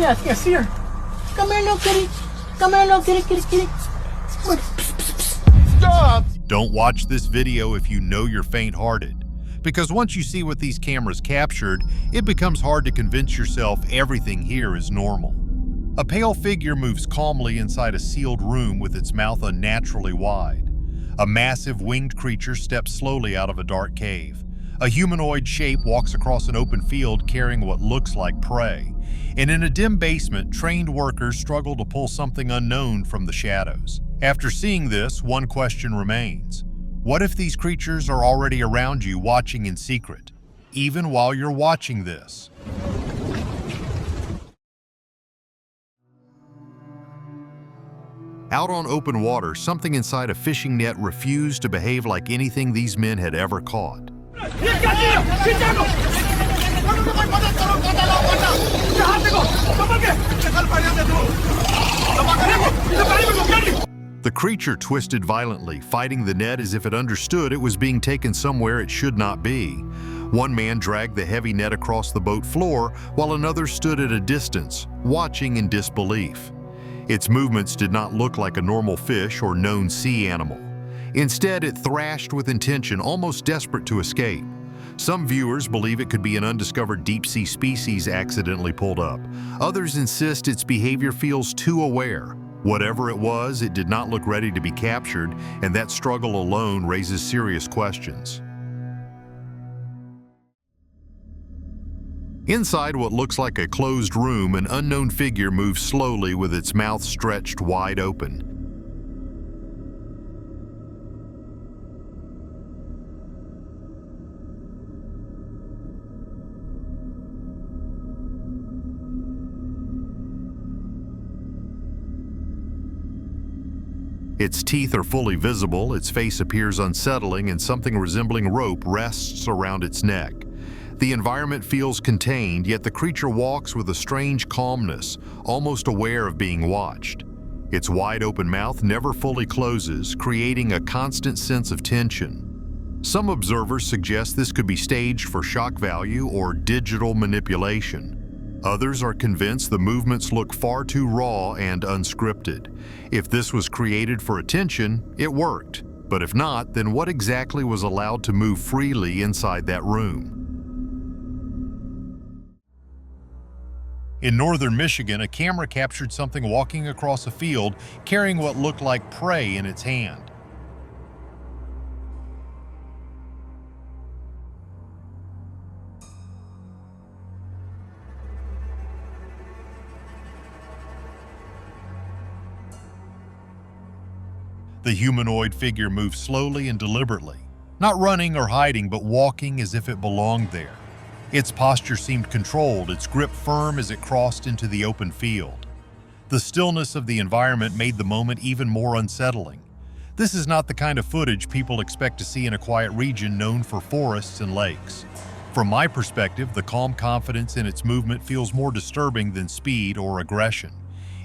yeah, I think I see her. Come here, little kitty. Come here, little kitty, kitty, kitty. Stop! Don't watch this video if you know you're faint-hearted, because once you see what these cameras captured, it becomes hard to convince yourself everything here is normal. A pale figure moves calmly inside a sealed room with its mouth unnaturally wide. A massive winged creature steps slowly out of a dark cave. A humanoid shape walks across an open field carrying what looks like prey. And in a dim basement, trained workers struggle to pull something unknown from the shadows. After seeing this, one question remains. What if these creatures are already around you watching in secret, even while you're watching this? Out on open water, something inside a fishing net refused to behave like anything these men had ever caught. The creature twisted violently, fighting the net as if it understood it was being taken somewhere it should not be. One man dragged the heavy net across the boat floor, while another stood at a distance, watching in disbelief. Its movements did not look like a normal fish or known sea animal. Instead, it thrashed with intention, almost desperate to escape. Some viewers believe it could be an undiscovered deep-sea species accidentally pulled up. Others insist its behavior feels too aware. Whatever it was, it did not look ready to be captured, and that struggle alone raises serious questions. Inside what looks like a closed room, an unknown figure moves slowly with its mouth stretched wide open. Its teeth are fully visible, its face appears unsettling, and something resembling rope rests around its neck. The environment feels contained, yet the creature walks with a strange calmness, almost aware of being watched. Its wide-open mouth never fully closes, creating a constant sense of tension. Some observers suggest this could be staged for shock value or digital manipulation. Others are convinced the movements look far too raw and unscripted. If this was created for attention, it worked. But if not, then what exactly was allowed to move freely inside that room? In northern Michigan, a camera captured something walking across a field carrying what looked like prey in its hand. The humanoid figure moved slowly and deliberately, not running or hiding, but walking as if it belonged there. Its posture seemed controlled, its grip firm as it crossed into the open field. The stillness of the environment made the moment even more unsettling. This is not the kind of footage people expect to see in a quiet region known for forests and lakes. From my perspective, the calm confidence in its movement feels more disturbing than speed or aggression.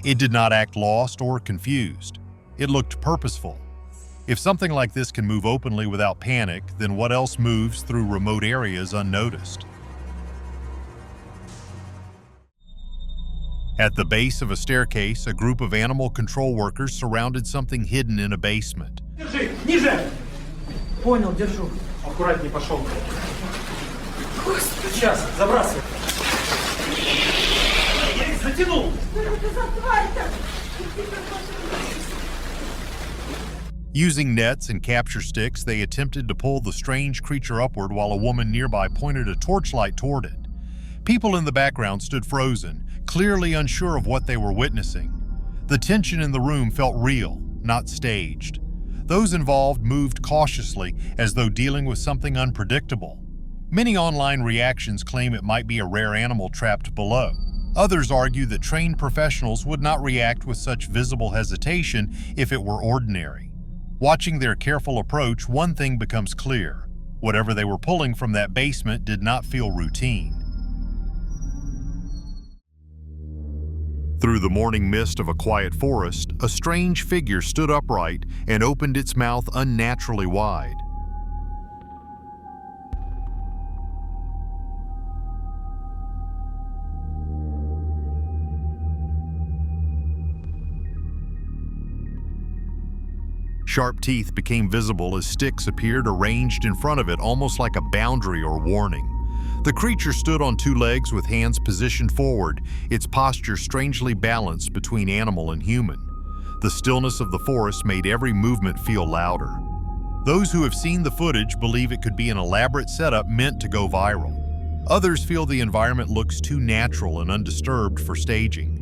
It did not act lost or confused. It looked purposeful. If something like this can move openly without panic, then what else moves through remote areas unnoticed? At the base of a staircase, a group of animal control workers surrounded something hidden in a basement. Держи, ниже! Понял, держу. Аккуратнее пошел. Сейчас, забрасывай. Я их затянул. Using nets and capture sticks, they attempted to pull the strange creature upward while a woman nearby pointed a torchlight toward it. People in the background stood frozen, clearly unsure of what they were witnessing. The tension in the room felt real, not staged. Those involved moved cautiously, as though dealing with something unpredictable. Many online reactions claim it might be a rare animal trapped below. Others argue that trained professionals would not react with such visible hesitation if it were ordinary. Watching their careful approach, one thing becomes clear. Whatever they were pulling from that basement did not feel routine. Through the morning mist of a quiet forest, a strange figure stood upright and opened its mouth unnaturally wide. Sharp teeth became visible as sticks appeared arranged in front of it, almost like a boundary or warning. The creature stood on two legs with hands positioned forward, its posture strangely balanced between animal and human. The stillness of the forest made every movement feel louder. Those who have seen the footage believe it could be an elaborate setup meant to go viral. Others feel the environment looks too natural and undisturbed for staging.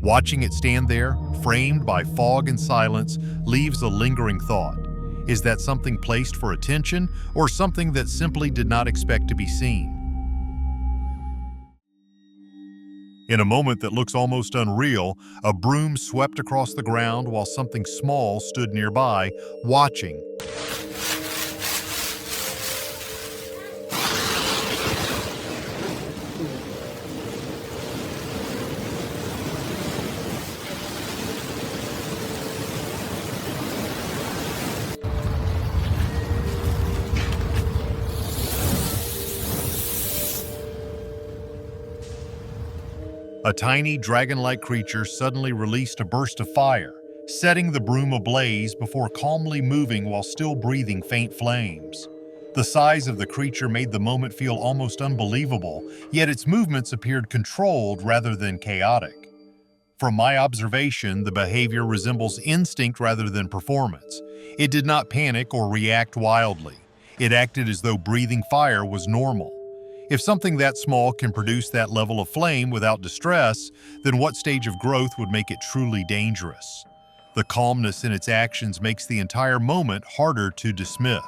Watching it stand there, framed by fog and silence, leaves a lingering thought. Is that something placed for attention, or something that simply did not expect to be seen? In a moment that looks almost unreal, a broom swept across the ground while something small stood nearby, watching. A tiny dragon-like creature suddenly released a burst of fire, setting the broom ablaze before calmly moving while still breathing faint flames. The size of the creature made the moment feel almost unbelievable, yet its movements appeared controlled rather than chaotic. From my observation, the behavior resembles instinct rather than performance. It did not panic or react wildly. It acted as though breathing fire was normal. If something that small can produce that level of flame without distress, then what stage of growth would make it truly dangerous? The calmness in its actions makes the entire moment harder to dismiss.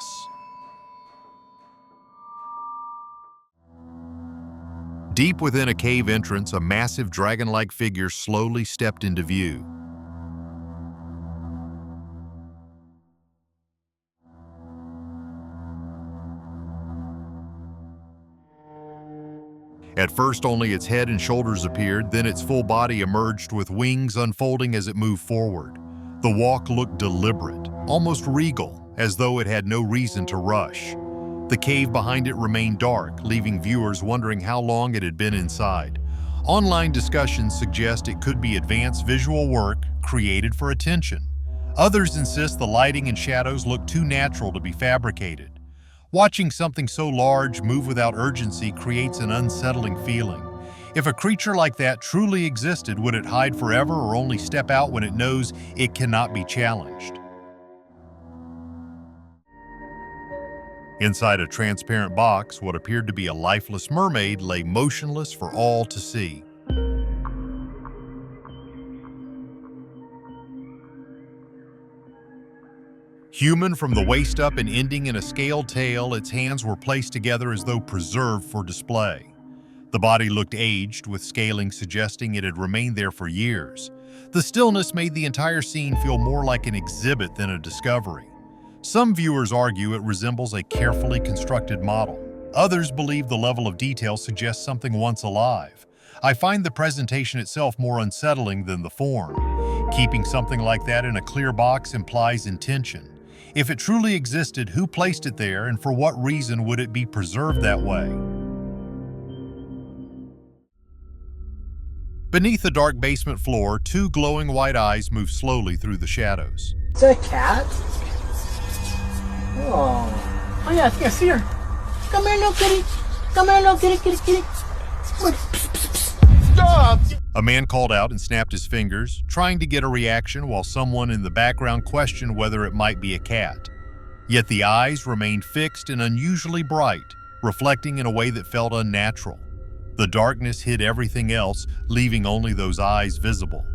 Deep within a cave entrance, a massive dragon-like figure slowly stepped into view. At first, only its head and shoulders appeared, then its full body emerged with wings unfolding as it moved forward. The walk looked deliberate, almost regal, as though it had no reason to rush. The cave behind it remained dark, leaving viewers wondering how long it had been inside. Online discussions suggest it could be advanced visual work created for attention. Others insist the lighting and shadows look too natural to be fabricated. Watching something so large move without urgency creates an unsettling feeling. If a creature like that truly existed, would it hide forever or only step out when it knows it cannot be challenged? Inside a transparent box, what appeared to be a lifeless mermaid lay motionless for all to see. Human from the waist up and ending in a scaled tail, its hands were placed together as though preserved for display. The body looked aged, with scaling suggesting it had remained there for years. The stillness made the entire scene feel more like an exhibit than a discovery. Some viewers argue it resembles a carefully constructed model. Others believe the level of detail suggests something once alive. I find the presentation itself more unsettling than the form. Keeping something like that in a clear box implies intention. If it truly existed, who placed it there, and for what reason would it be preserved that way? Beneath the dark basement floor, two glowing white eyes move slowly through the shadows. Is that a cat? Oh. Oh yeah, I think I see her. Come here, little kitty. Come here, little kitty, kitty, kitty. Come here. Psst, psst, psst. Stop! A man called out and snapped his fingers, trying to get a reaction while someone in the background questioned whether it might be a cat. Yet the eyes remained fixed and unusually bright, reflecting in a way that felt unnatural. The darkness hid everything else, leaving only those eyes visible.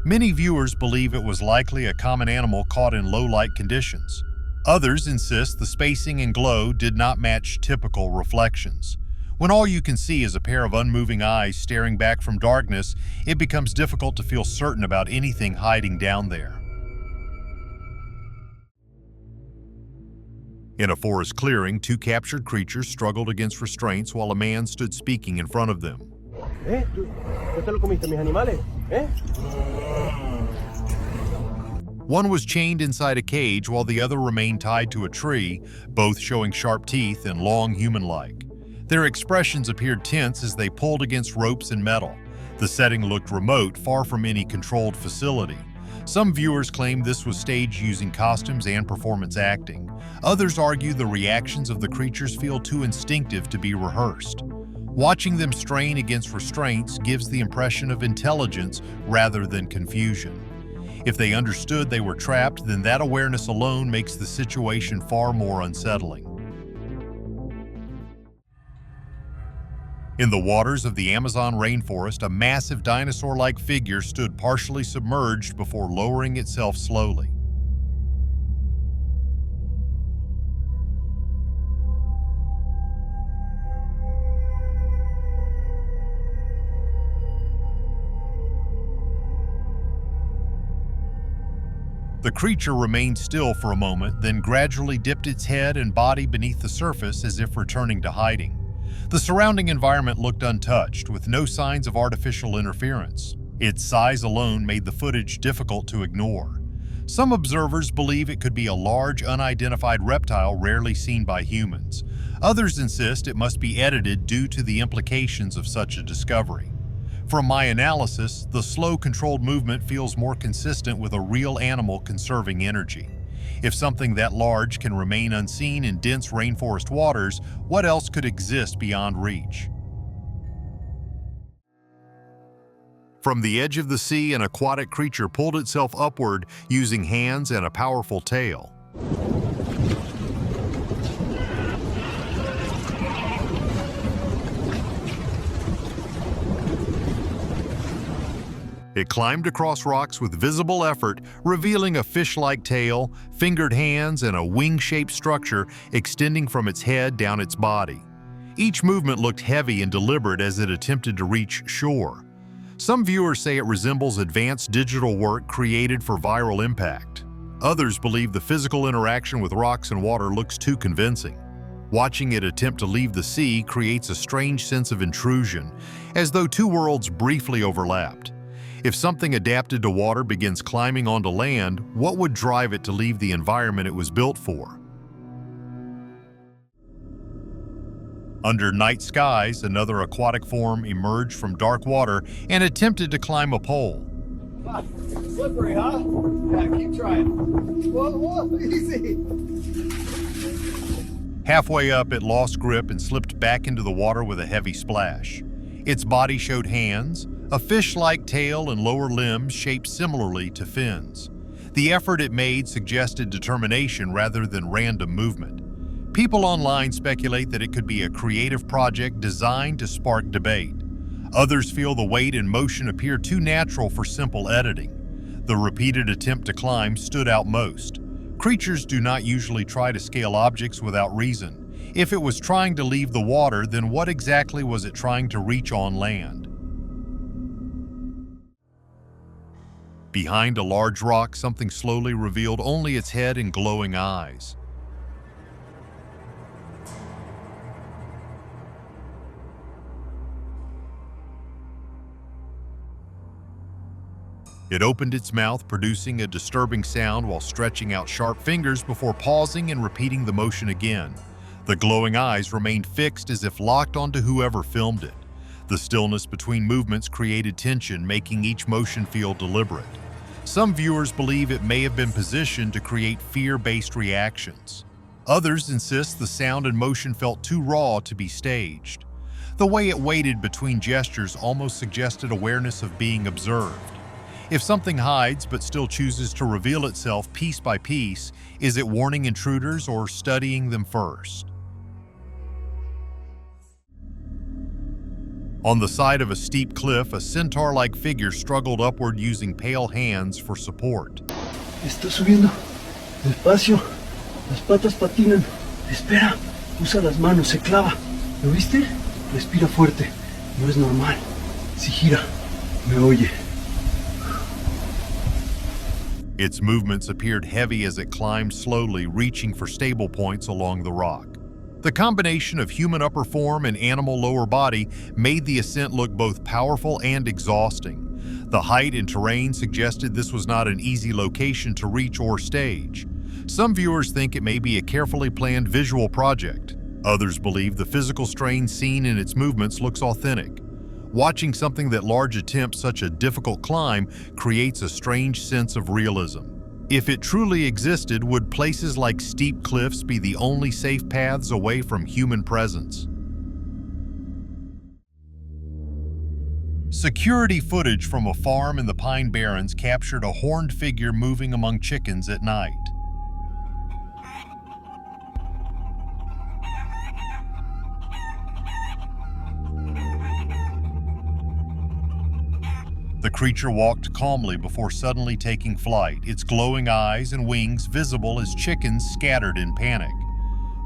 Many viewers believe it was likely a common animal caught in low-light conditions. Others insist the spacing and glow did not match typical reflections. When all you can see is a pair of unmoving eyes staring back from darkness, it becomes difficult to feel certain about anything hiding down there. In a forest clearing, two captured creatures struggled against restraints while a man stood speaking in front of them. ¿Tú te lo comiste, mis animales? One was chained inside a cage while the other remained tied to a tree, both showing sharp teeth and long human-like. Their expressions appeared tense as they pulled against ropes and metal. The setting looked remote, far from any controlled facility. Some viewers claim this was staged using costumes and performance acting. Others argue the reactions of the creatures feel too instinctive to be rehearsed. Watching them strain against restraints gives the impression of intelligence rather than confusion. If they understood they were trapped, then that awareness alone makes the situation far more unsettling. In the waters of the Amazon rainforest, a massive dinosaur-like figure stood partially submerged before lowering itself slowly. The creature remained still for a moment, then gradually dipped its head and body beneath the surface as if returning to hiding. The surrounding environment looked untouched, with no signs of artificial interference. Its size alone made the footage difficult to ignore. Some observers believe it could be a large, unidentified reptile rarely seen by humans. Others insist it must be edited due to the implications of such a discovery. From my analysis, the slow, controlled movement feels more consistent with a real animal conserving energy. If something that large can remain unseen in dense rainforest waters, what else could exist beyond reach? From the edge of the sea, an aquatic creature pulled itself upward using hands and a powerful tail. It climbed across rocks with visible effort, revealing a fish-like tail, fingered hands, and a wing-shaped structure extending from its head down its body. Each movement looked heavy and deliberate as it attempted to reach shore. Some viewers say it resembles advanced digital work created for viral impact. Others believe the physical interaction with rocks and water looks too convincing. Watching it attempt to leave the sea creates a strange sense of intrusion, as though two worlds briefly overlapped. If something adapted to water begins climbing onto land, what would drive it to leave the environment it was built for? Under night skies, another aquatic form emerged from dark water and attempted to climb a pole. Slippery, huh? Yeah, keep trying. Whoa, easy. Halfway up, it lost grip and slipped back into the water with a heavy splash. Its body showed hands, a fish-like tail, and lower limbs shaped similarly to fins. The effort it made suggested determination rather than random movement. People online speculate that it could be a creative project designed to spark debate. Others feel the weight and motion appear too natural for simple editing. The repeated attempt to climb stood out most. Creatures do not usually try to scale objects without reason. If it was trying to leave the water, then what exactly was it trying to reach on land? Behind a large rock, something slowly revealed only its head and glowing eyes. It opened its mouth, producing a disturbing sound while stretching out sharp fingers before pausing and repeating the motion again. The glowing eyes remained fixed as if locked onto whoever filmed it. The stillness between movements created tension, making each motion feel deliberate. Some viewers believe it may have been positioned to create fear-based reactions. Others insist the sound and motion felt too raw to be staged. The way it waited between gestures almost suggested awareness of being observed. If something hides but still chooses to reveal itself piece by piece, is it warning intruders or studying them first? On the side of a steep cliff, a centaur-like figure struggled upward using pale hands for support. Está subiendo. Despacio. Las patas patinan. Espera. Usa las manos. Se clava. ¿Lo viste? Respira fuerte. No es normal. Si gira, me oye. Its movements appeared heavy as it climbed slowly, reaching for stable points along the rock. The combination of human upper form and animal lower body made the ascent look both powerful and exhausting. The height and terrain suggested this was not an easy location to reach or stage. Some viewers think it may be a carefully planned visual project. Others believe the physical strain seen in its movements looks authentic. Watching something that large attempt such a difficult climb creates a strange sense of realism. If it truly existed, would places like steep cliffs be the only safe paths away from human presence? Security footage from a farm in the Pine Barrens captured a horned figure moving among chickens at night. The creature walked calmly before suddenly taking flight, its glowing eyes and wings visible as chickens scattered in panic.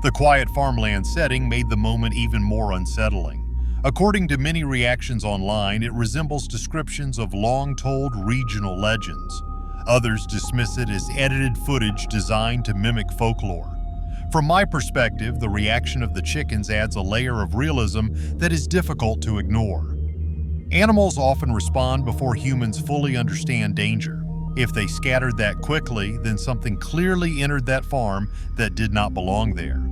The quiet farmland setting made the moment even more unsettling. According to many reactions online, it resembles descriptions of long-told regional legends. Others dismiss it as edited footage designed to mimic folklore. From my perspective, the reaction of the chickens adds a layer of realism that is difficult to ignore. Animals often respond before humans fully understand danger. If they scattered that quickly, then something clearly entered that farm that did not belong there.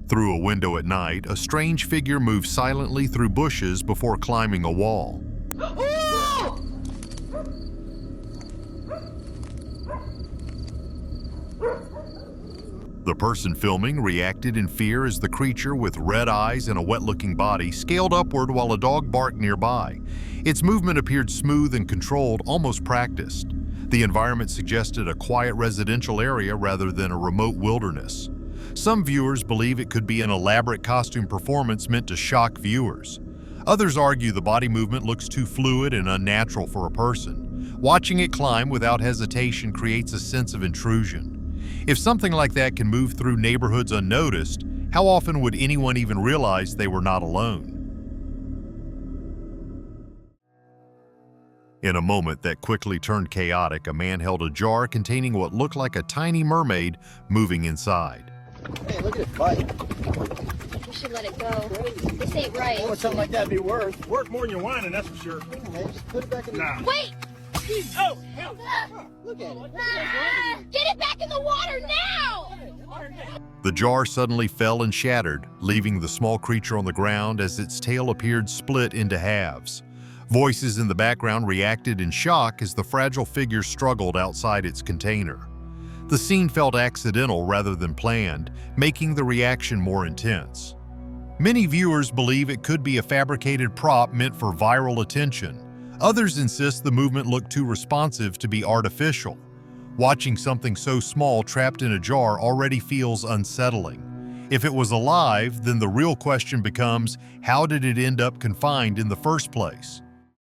Through a window at night, a strange figure moves silently through bushes before climbing a wall. The person filming reacted in fear as the creature with red eyes and a wet-looking body scaled upward while a dog barked nearby. Its movement appeared smooth and controlled, almost practiced. The environment suggested a quiet residential area rather than a remote wilderness. Some viewers believe it could be an elaborate costume performance meant to shock viewers. Others argue the body movement looks too fluid and unnatural for a person. Watching it climb without hesitation creates a sense of intrusion. If something like that can move through neighborhoods unnoticed, how often would anyone even realize they were not alone? In a moment that quickly turned chaotic, a man held a jar containing what looked like a tiny mermaid moving inside. Hey, look at it bite. We should let it go. This ain't right. What would something like that be worth? Worth more than your whining, that's for sure. Hey, just put it back in the... Nah. Wait! Oh, hell. Look at it. Get it back in the water now! The jar suddenly fell and shattered, leaving the small creature on the ground as its tail appeared split into halves. Voices in the background reacted in shock as the fragile figure struggled outside its container. The scene felt accidental rather than planned, making the reaction more intense. Many viewers believe it could be a fabricated prop meant for viral attention. Others insist the movement looked too responsive to be artificial. Watching something so small trapped in a jar already feels unsettling. If it was alive, then the real question becomes, how did it end up confined in the first place?